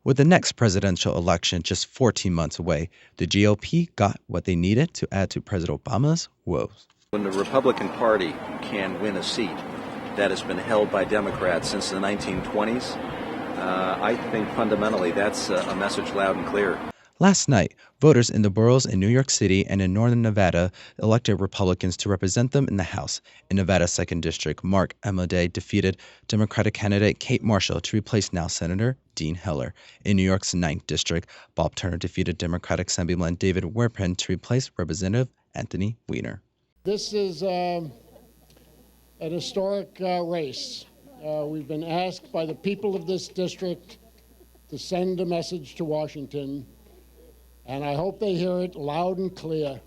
With the next presidential election just 14 months away, the GOP got what they needed to add to President Obama's woes. When the Republican Party can win a seat that has been held by Democrats since the 1920s, I think fundamentally that's a message loud and clear. Last night, voters in the boroughs in New York City and in northern Nevada elected Republicans to represent them in the House. In Nevada's 2nd District, Mark Amadei defeated Democratic candidate Kate Marshall to replace now Senator Dean Heller. In New York's 9th District, Bob Turner defeated Democratic Assemblyman David Werpen to replace Representative Anthony Weiner. This is an historic race. We've been asked by the people of this district to send a message to Washington, and I hope they hear it loud and clear.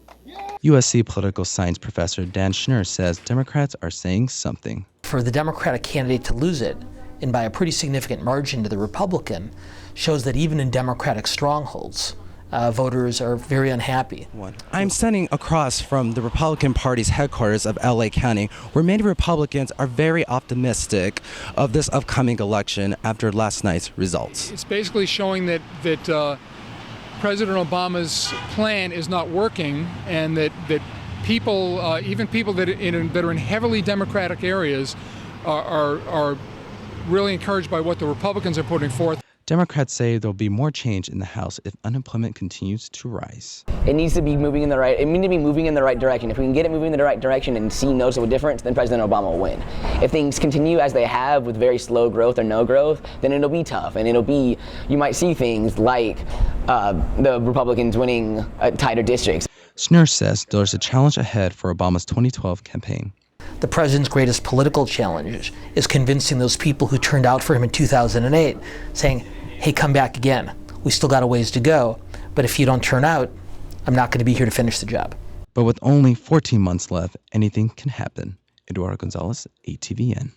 USC political science professor Dan Schnur says Democrats are saying something. For the Democratic candidate to lose it, and by a pretty significant margin to the Republican, shows that even in Democratic strongholds, voters are very unhappy. I'm standing across from the Republican Party's headquarters of LA County, where many Republicans are very optimistic of this upcoming election after last night's results. It's basically showing that President Obama's plan is not working, and that people, even people that are in heavily Democratic areas, are really encouraged by what the Republicans are putting forth. Democrats say there'll be more change in the House if unemployment continues to rise. It needs to be moving in the right. It needs to be moving in the right direction. If we can get it moving in the right direction and see noticeable difference, then President Obama will win. If things continue as they have with very slow growth or no growth, then it'll be tough, and you might see things like the Republicans winning tighter districts. Schnur says there's a challenge ahead for Obama's 2012 campaign. The president's greatest political challenge is convincing those people who turned out for him in 2008, saying, hey, come back again. We still got a ways to go, but if you don't turn out, I'm not going to be here to finish the job. But with only 14 months left, anything can happen. Eduardo Gonzalez, ATVN.